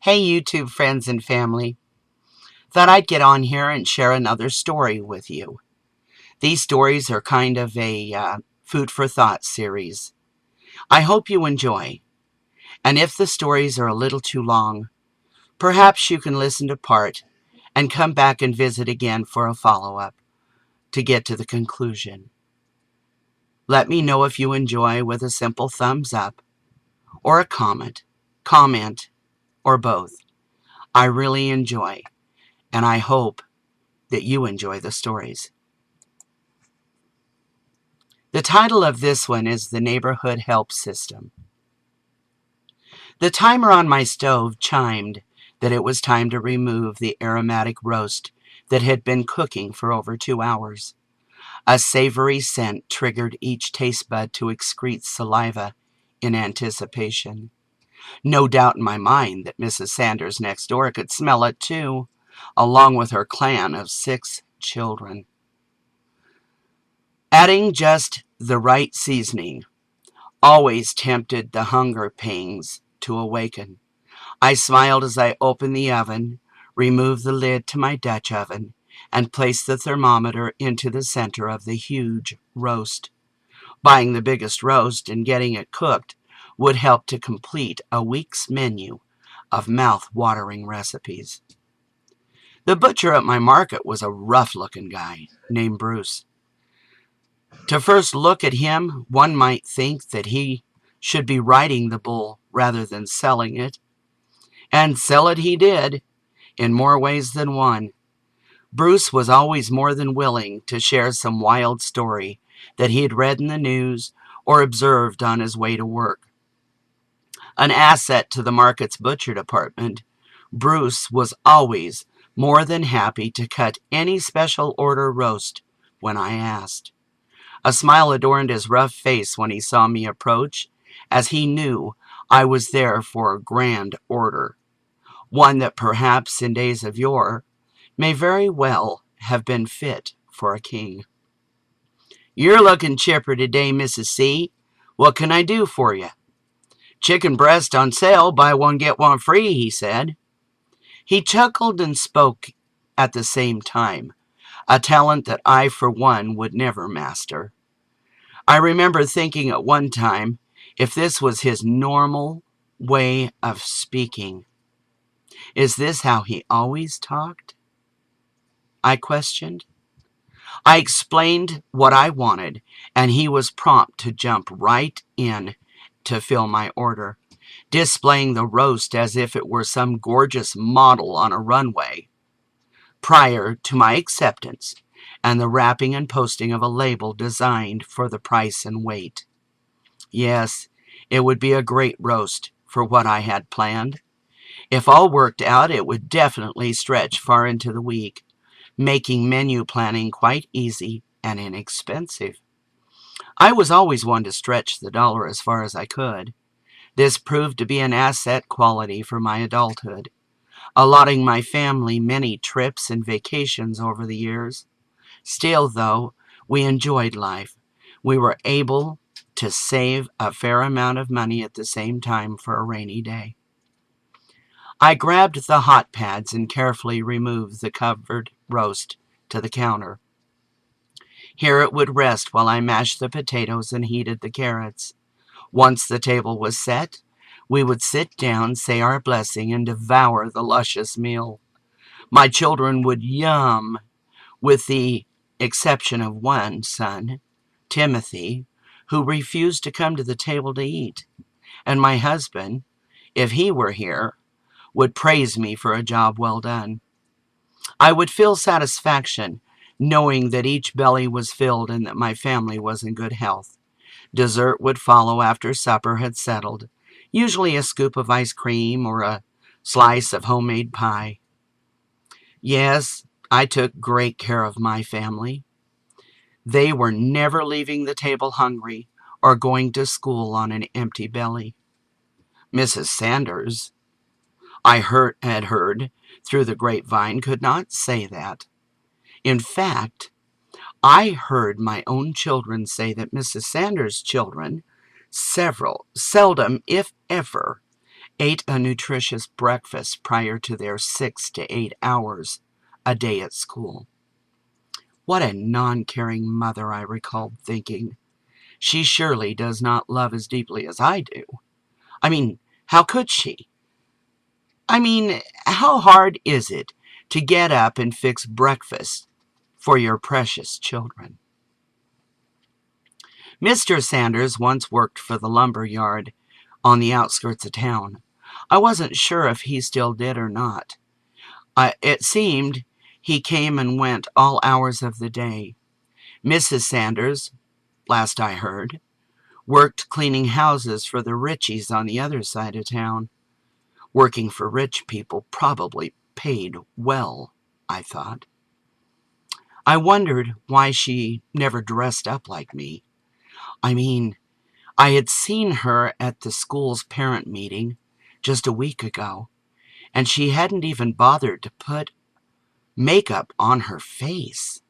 Hey, YouTube friends and family. Thought I'd get on here and share another story with you. These stories are kind of a food for thought series. I hope you enjoy. And if the stories are a little too long, perhaps you can listen to part and come back and visit again for a follow-up to get to the conclusion. Let me know if you enjoy with a simple thumbs up or a comment, or both. I really enjoy, and I hope that you enjoy the stories. The title of this one is The Neighborhood Help System. The timer on my stove chimed that it was time to remove the aromatic roast that had been cooking for over 2 hours. A savory scent triggered each taste bud to excrete saliva in anticipation. No doubt in my mind that Mrs. Sanders next door could smell it too, along with her clan of 6 children. Adding just the right seasoning always tempted the hunger pangs to awaken. I smiled as I opened the oven, removed the lid to my Dutch oven, and placed the thermometer into the center of the huge roast. Buying the biggest roast and getting it cooked would help to complete a week's menu of mouth-watering recipes. The butcher at my market was a rough-looking guy named Bruce. To first look at him, one might think that he should be riding the bull rather than selling it. And sell it he did, in more ways than one. Bruce was always more than willing to share some wild story that he had read in the news or observed on his way to work. An asset to the market's butcher department, Bruce was always more than happy to cut any special order roast when I asked. A smile adorned his rough face when he saw me approach, as he knew I was there for a grand order, one that perhaps in days of yore may very well have been fit for a king. "You're looking chipper today, Mrs. C. What can I do for you?" "Chicken breast on sale, buy one get one free," he said. He chuckled and spoke at the same time, a talent that I, for one, would never master. I remember thinking at one time if this was his normal way of speaking. Is this how he always talked? I questioned. I explained what I wanted, and he was prompt to jump right in to fill my order, displaying the roast as if it were some gorgeous model on a runway. Prior to my acceptance and the wrapping and posting of a label designed for the price and weight. Yes, it would be a great roast for what I had planned. If all worked out, it would definitely stretch far into the week, making menu planning quite easy and inexpensive. I was always one to stretch the dollar as far as I could. This proved to be an asset quality for my adulthood, allotting my family many trips and vacations over the years. Still, though, we enjoyed life. We were able to save a fair amount of money at the same time for a rainy day. I grabbed the hot pads and carefully removed the covered roast to the counter. Here it would rest while I mashed the potatoes and heated the carrots. Once the table was set, we would sit down, say our blessing, and devour the luscious meal. My children would yum, with the exception of one son, Timothy, who refused to come to the table to eat. And my husband, if he were here, would praise me for a job well done. I would feel satisfaction knowing that each belly was filled and that my family was in good health. Dessert would follow after supper had settled, usually a scoop of ice cream or a slice of homemade pie. Yes, I took great care of my family. They were never leaving the table hungry or going to school on an empty belly. Mrs. Sanders, had heard through the grapevine, could not say that. In fact, I heard my own children say that Mrs. Sanders' children, seldom, if ever, ate a nutritious breakfast prior to their 6 to 8 hours a day at school. What a non-caring mother, I recalled thinking. She surely does not love as deeply as I do. I mean, how could she? I mean, how hard is it to get up and fix breakfast for your precious children? Mr. Sanders once worked for the lumber yard on the outskirts of town. I wasn't sure if he still did or not. It seemed he came and went all hours of the day. Mrs. Sanders, last I heard, worked cleaning houses for the Richies on the other side of town. Working for rich people probably paid well, I thought. I wondered why she never dressed up like me. I mean, I had seen her at the school's parent meeting just a week ago, and she hadn't even bothered to put makeup on her face.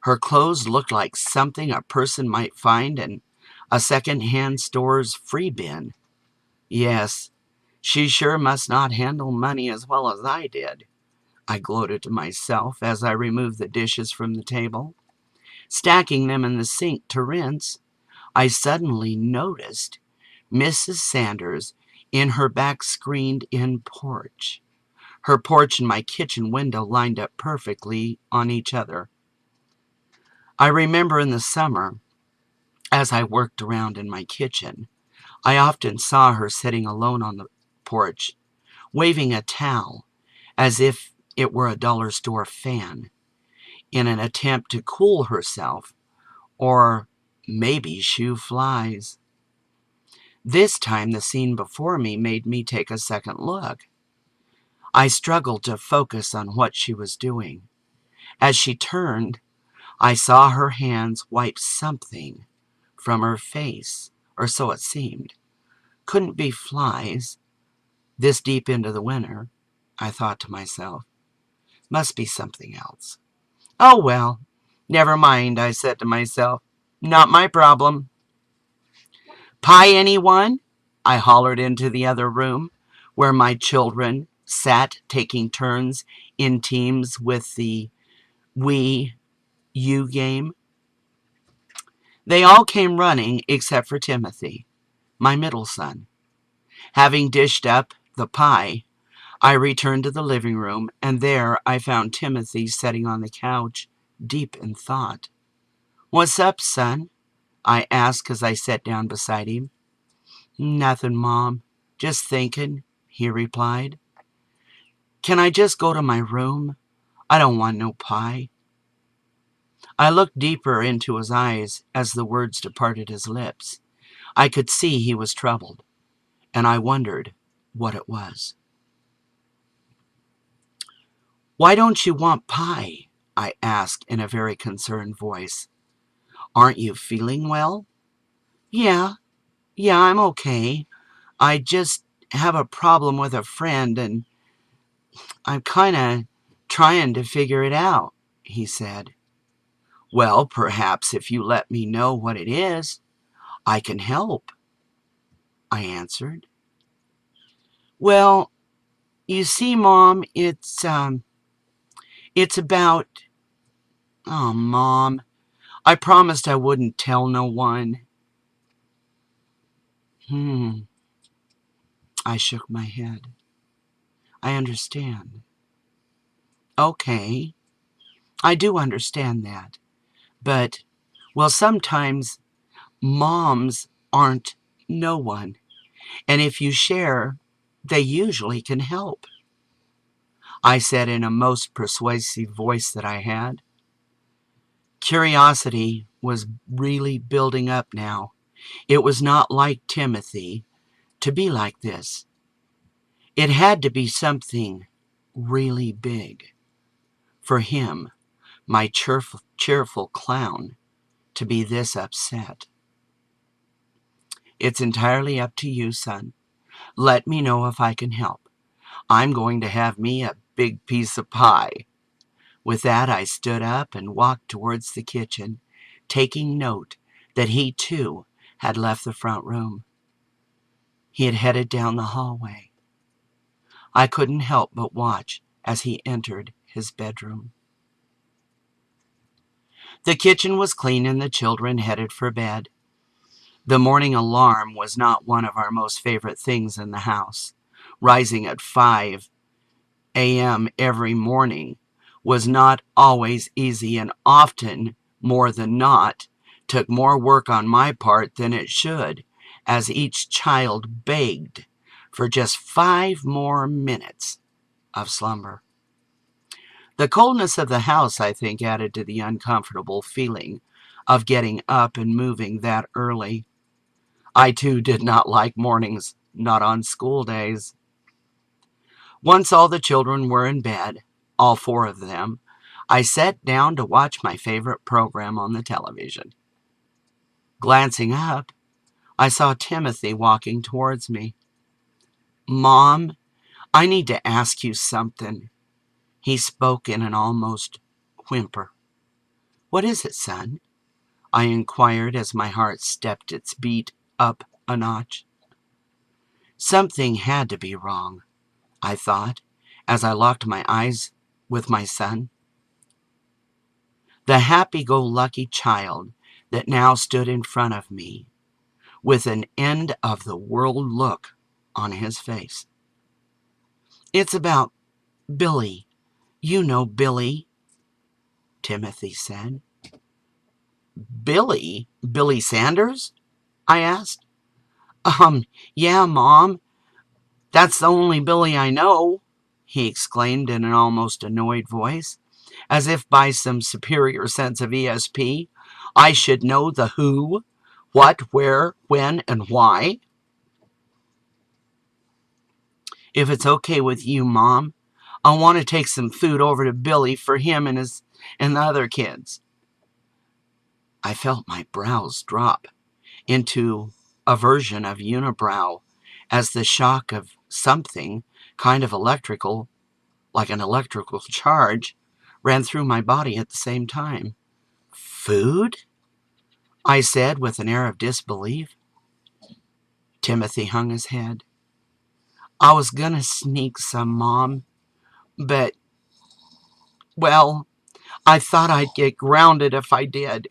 Her clothes looked like something a person might find in a second-hand store's free bin. Yes, she sure must not handle money as well as I did, I gloated to myself as I removed the dishes from the table. Stacking them in the sink to rinse, I suddenly noticed Mrs. Sanders in her back screened-in porch. Her porch and my kitchen window lined up perfectly on each other. I remember in the summer, as I worked around in my kitchen, I often saw her sitting alone on the porch, waving a towel as if it were a dollar store fan, in an attempt to cool herself or maybe shoo flies. This time the scene before me made me take a second look. I struggled to focus on what she was doing. As she turned, I saw her hands wipe something from her face, or so it seemed. Couldn't be flies this deep into the winter, I thought to myself. Must be something else. Oh well, never mind, I said to myself. Not my problem. Pie, anyone? I hollered into the other room, where my children sat taking turns in teams with the we, you game. They all came running except for Timothy, my middle son. Having dished up the pie, I returned to the living room, and there I found Timothy sitting on the couch, deep in thought. What's up, son? I asked as I sat down beside him. Nothing, Mom. Just thinking, he replied. Can I just go to my room? I don't want no pie. I looked deeper into his eyes as the words departed his lips. I could see he was troubled, and I wondered what it was. Why don't you want pie? I asked in a very concerned voice. Aren't you feeling well? Yeah, I'm okay. I just have a problem with a friend, and I'm kind of trying to figure it out, he said. Well, perhaps if you let me know what it is, I can help, I answered. Well, you see, Mom, it's about... Oh, Mom, I promised I wouldn't tell no one. I shook my head. I understand. Okay, I do understand that. But, well, sometimes moms aren't no one. And if you share, they usually can help, I said in a most persuasive voice that I had. Curiosity was really building up now. It was not like Timothy to be like this. It had to be something really big for him, my cheerful clown, to be this upset. It's entirely up to you, son. Let me know if I can help. I'm going to have me a big piece of pie. With that, I stood up and walked towards the kitchen, taking note that he, too, had left the front room. He had headed down the hallway. I couldn't help but watch as he entered his bedroom. The kitchen was clean and the children headed for bed. The morning alarm was not one of our most favorite things in the house. Rising at 5 a.m. every morning was not always easy, and often, more than not, took more work on my part than it should, as each child begged for just 5 more minutes of slumber. The coldness of the house, I think, added to the uncomfortable feeling of getting up and moving that early. I, too, did not like mornings, not on school days. Once all the children were in bed, all 4 of them, I sat down to watch my favorite program on the television. Glancing up, I saw Timothy walking towards me. "Mom, I need to ask you something." He spoke in an almost whimper. "What is it, son?" I inquired as my heart stepped its beat up a notch. Something had to be wrong, I thought, as I locked my eyes with my son. The happy-go-lucky child that now stood in front of me, with an end-of-the-world look on his face. "It's about Billy. You know Billy," Timothy said. "Billy? Billy Sanders?" I asked. Yeah, Mom. That's the only Billy I know," he exclaimed in an almost annoyed voice, as if by some superior sense of ESP I should know the who, what, where, when, and why. "If it's okay with you, Mom, I want to take some food over to Billy for him and the other kids." I felt my brows drop into a version of unibrow as the shock of something kind of electrical, like an electrical charge, ran through my body at the same time. "Food?" I said with an air of disbelief. Timothy hung his head. "I was gonna sneak some, Mom, but, well, I thought I'd get grounded if I did."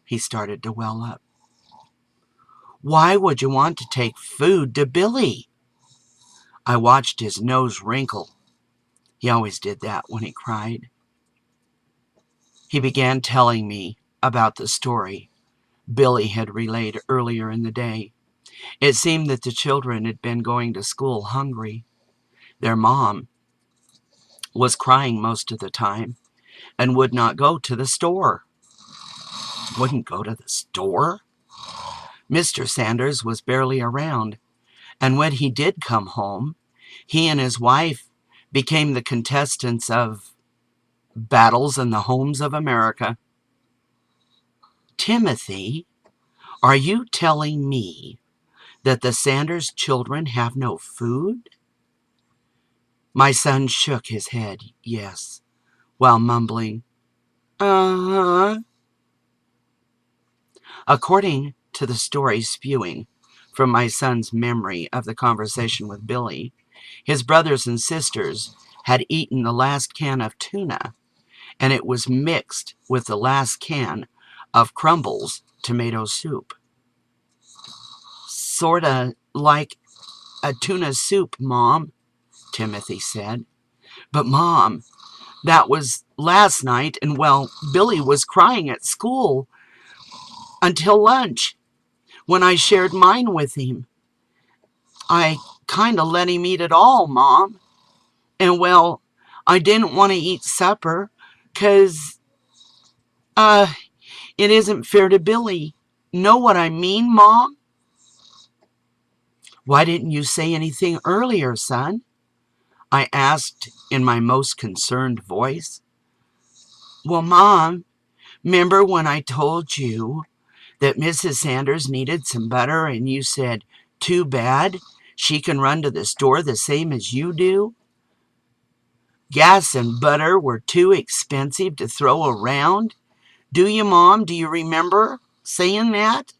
He started to well up. "Why would you want to take food to Billy?" I watched his nose wrinkle. He always did that when he cried. He began telling me about the story Billy had relayed earlier in the day. It seemed that the children had been going to school hungry. Their mom was crying most of the time and would not go to the store. Wouldn't go to the store? Mr. Sanders was barely around, and when he did come home, he and his wife became the contestants of Battles in the Homes of America. "Timothy, are you telling me that the Sanders children have no food?" My son shook his head, yes, while mumbling, "Uh-huh." According to the story spewing from my son's memory of the conversation with Billy, his brothers and sisters had eaten the last can of tuna, and it was mixed with the last can of Crumble's tomato soup. "Sorta like a tuna soup, Mom," Timothy said. "But, Mom, that was last night, and, well, Billy was crying at school until lunch when I shared mine with him. I kind of let him eat it all, Mom. And, well, I didn't want to eat supper 'cause, it isn't fair to Billy. Know what I mean, Mom?" "Why didn't you say anything earlier, son?" I asked in my most concerned voice. "Well, Mom, 'member when I told you that Mrs. Sanders needed some butter and you said, 'Too bad, she can run to the store the same as you do'? Gas and butter were too expensive to throw around. Do you, Mom? Do you remember saying that?"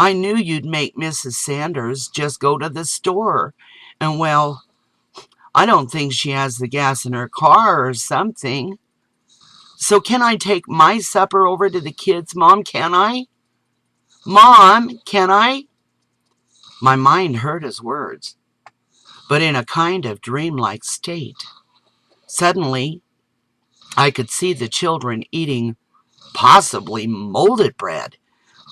I knew you'd make Mrs. Sanders just go to the store. And, well, I don't think she has the gas in her car or something. So can I take my supper over to the kids, Mom? Can I? Mom, can I? My mind heard his words, but in a kind of dreamlike state. Suddenly, I could see the children eating possibly molded bread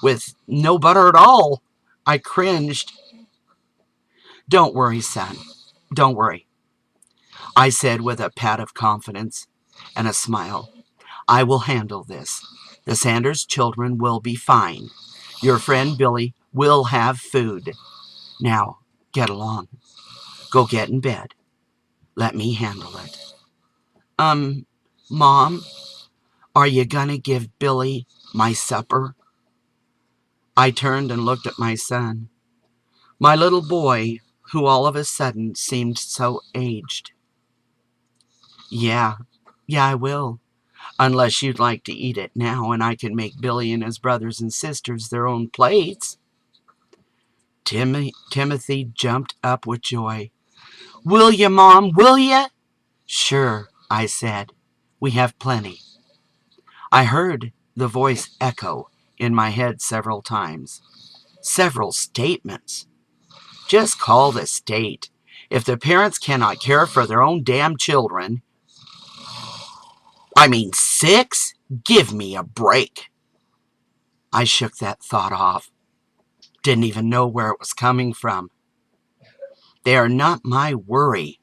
with no butter at all. I cringed. Don't worry, son. Don't worry, I said with a pat of confidence and a smile. I will handle this. The Sanders children will be fine. Your friend Billy will have food. Now, get along. Go get in bed. Let me handle it. Mom, are you gonna give Billy my supper? I turned and looked at my son, my little boy, who all of a sudden seemed so aged. Yeah, I will. Unless you'd like to eat it now and I can make Billy and his brothers and sisters their own plates. Timothy jumped up with joy. Will you, Mom? Will you? Sure, I said. We have plenty. I heard the voice echo in my head several times. Several statements. Just call the state. If the parents cannot care for their own damn children, I mean 6? Give me a break. I shook that thought off. Didn't even know where it was coming from. They are not my worry.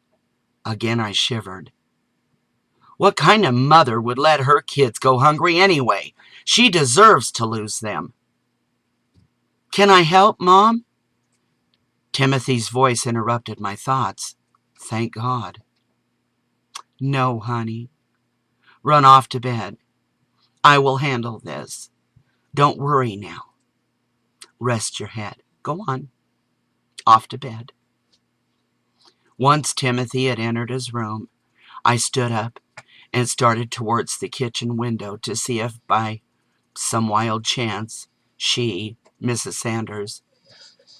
Again I shivered. What kind of mother would let her kids go hungry anyway? She deserves to lose them. Can I help, Mom? Timothy's voice interrupted my thoughts. Thank God. No, honey. Run off to bed. I will handle this. Don't worry now. Rest your head. Go on. Off to bed. Once Timothy had entered his room, I stood up and started towards the kitchen window to see if by some wild chance she, Mrs. Sanders,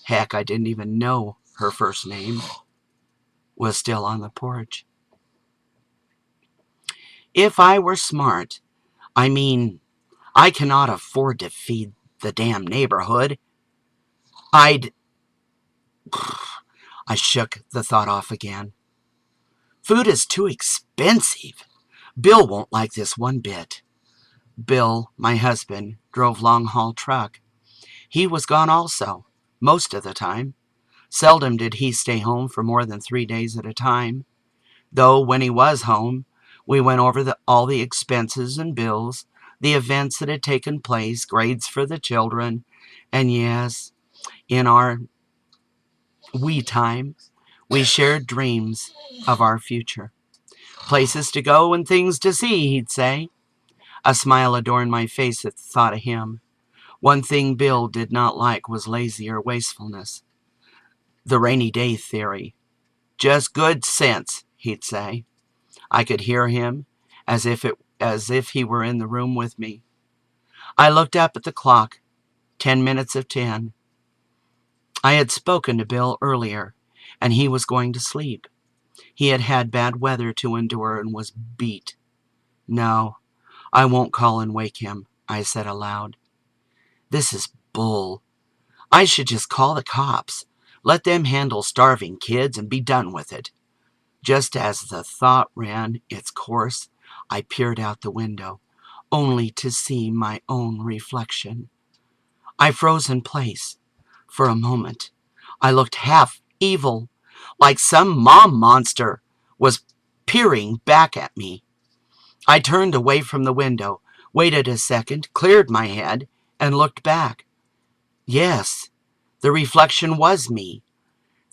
heck, I didn't even know her first name, was still on the porch. If I were smart, I mean, I cannot afford to feed the damn neighborhood. I shook the thought off again. Food is too expensive. Bill won't like this one bit. Bill, my husband, drove long-haul truck. He was gone also, most of the time. Seldom did he stay home for more than 3 days at a time. Though when he was home, we went over all the expenses and bills, the events that had taken place, grades for the children, and yes, in our wee time, we shared dreams of our future. Places to go and things to see, he'd say. A smile adorned my face at the thought of him. One thing Bill did not like was lazy or wastefulness. The rainy day theory. Just good sense, he'd say. I could hear him as if he were in the room with me. I looked up at the clock. 10 minutes of 10. I had spoken to Bill earlier, and he was going to sleep. He had had bad weather to endure and was beat. No, I won't call and wake him, I said aloud. This is bull. I should just call the cops. Let them handle starving kids and be done with it. Just as the thought ran its course, I peered out the window, only to see my own reflection. I froze in place. For a moment, I looked half evil, like some mom monster was peering back at me. I turned away from the window, waited a second, cleared my head, and looked back. Yes, the reflection was me,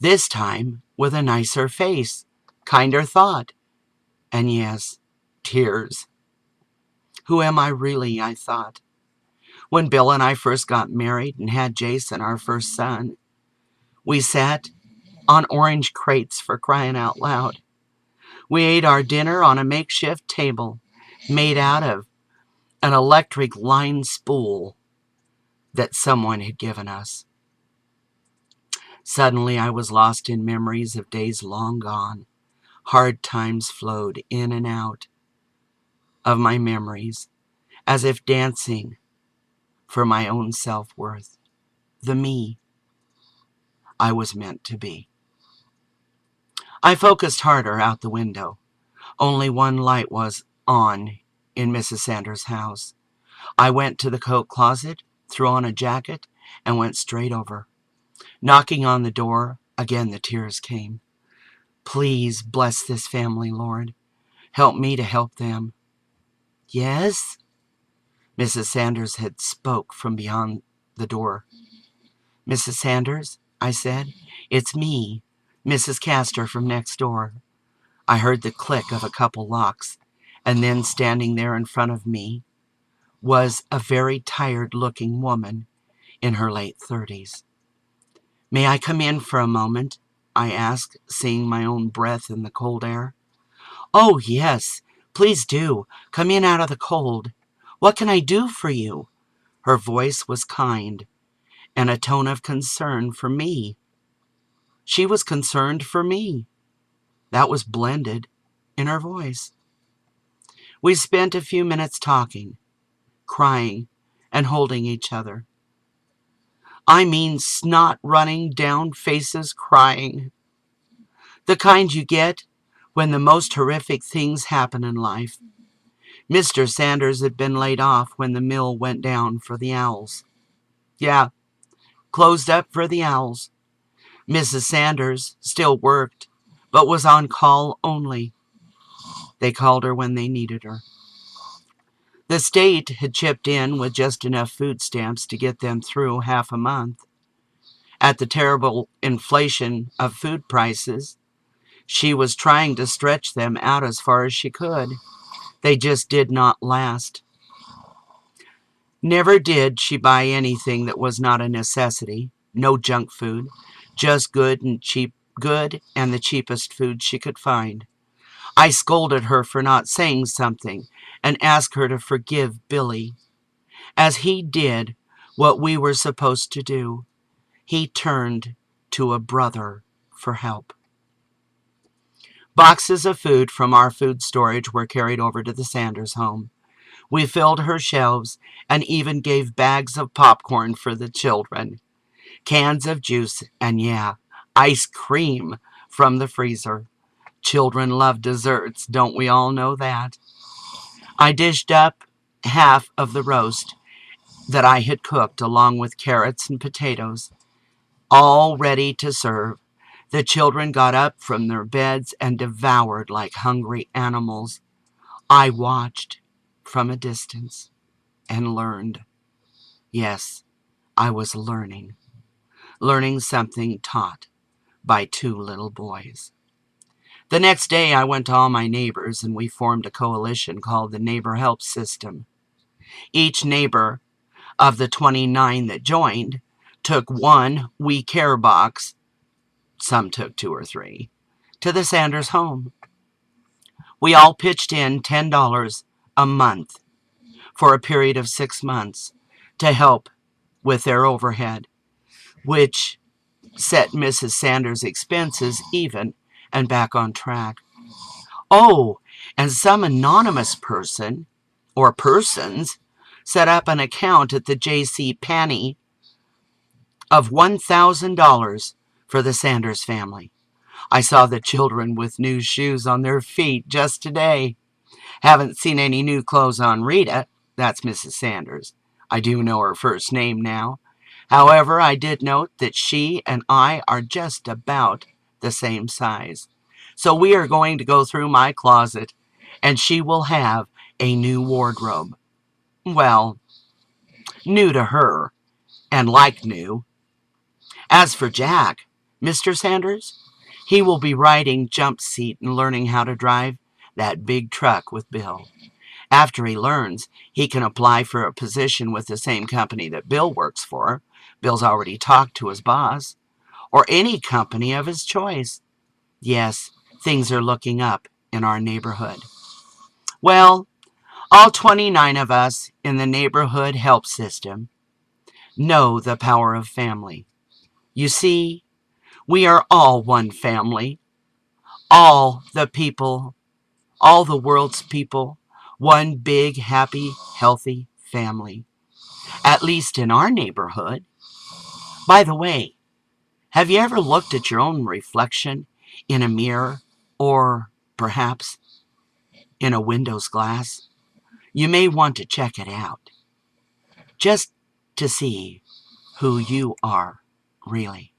this time with a nicer face, kinder thought, and yes, tears. Who am I really, I thought. When Bill and I first got married and had Jason, our first son, we sat on orange crates, for crying out loud. We ate our dinner on a makeshift table made out of an electric line spool that someone had given us. Suddenly I was lost in memories of days long gone. Hard times flowed in and out of my memories, as if dancing for my own self-worth, the me I was meant to be. I focused harder out the window. Only one light was on in Mrs. Sanders' house. I went to the coat closet, threw on a jacket, and went straight over. Knocking on the door, again the tears came. Please bless this family, Lord. Help me to help them. Yes? Mrs. Sanders had spoke from beyond the door. Mrs. Sanders, I said, it's me, Mrs. Castor from next door. I heard the click of a couple locks, and then standing there in front of me was a very tired-looking woman in her late 30s. May I come in for a moment? I asked, seeing my own breath in the cold air. Oh, yes, please do. Come in out of the cold. What can I do for you? Her voice was kind, and a tone of concern for me. She was concerned for me. That was blended in her voice. We spent a few minutes talking, crying, and holding each other. I mean snot running down faces crying. The kind you get when the most horrific things happen in life. Mr. Sanders had been laid off when the mill went down for the owls. Yeah, closed up for the owls. Mrs. Sanders still worked, but was on call only. They called her when they needed her. The state had chipped in with just enough food stamps to get them through half a month. At the terrible inflation of food prices, she was trying to stretch them out as far as she could. They just did not last. Never did she buy anything that was not a necessity. No junk food, just good and the cheapest food she could find. I scolded her for not saying something and asked her to forgive Billy. As he did what we were supposed to do, he turned to a brother for help. Boxes of food from our food storage were carried over to the Sanders home. We filled her shelves and even gave bags of popcorn for the children, cans of juice, and ice cream from the freezer. Children love desserts, don't we all know that? I dished up half of the roast that I had cooked along with carrots and potatoes, all ready to serve. The children got up from their beds and devoured like hungry animals. I watched from a distance and learned. Yes, I was learning something taught by two little boys. The next day I went to all my neighbors and we formed a coalition called the Neighbor Help System. Each neighbor of the 29 that joined took one We Care box, some took 2 or 3, to the Sanders home. We all pitched in $10 a month for a period of 6 months to help with their overhead, which set Mrs. Sanders' expenses even and back on track. Oh, and some anonymous person or persons set up an account at the J.C. Penney of $1,000 for the Sanders family. I saw the children with new shoes on their feet just today. Haven't seen any new clothes on Rita. That's Mrs. Sanders. I do know her first name now. However, I did note that she and I are just about the same size. So we are going to go through my closet, and she will have a new wardrobe. Well, new to her, and like new. As for Jack, Mr. Sanders, he will be riding jump seat and learning how to drive that big truck with Bill. After he learns, he can apply for a position with the same company that Bill works for. Bill's already talked to his boss. Or any company of his choice. Yes, things are looking up in our neighborhood. Well, all 29 of us in the neighborhood help system know the power of family. You see, We are all one family. All the people, all the world's people, one big, happy, healthy family. At least in our neighborhood. By the way, have you ever looked at your own reflection in a mirror or perhaps in a window's glass? You may want to check it out just to see who you are really.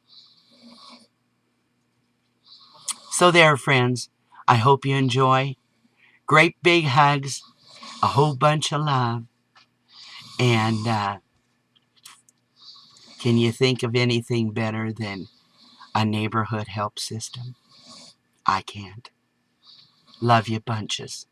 So there, friends, I hope you enjoy. Great big hugs, a whole bunch of love, and can you think of anything better than a neighborhood help system? I can't. Love you bunches.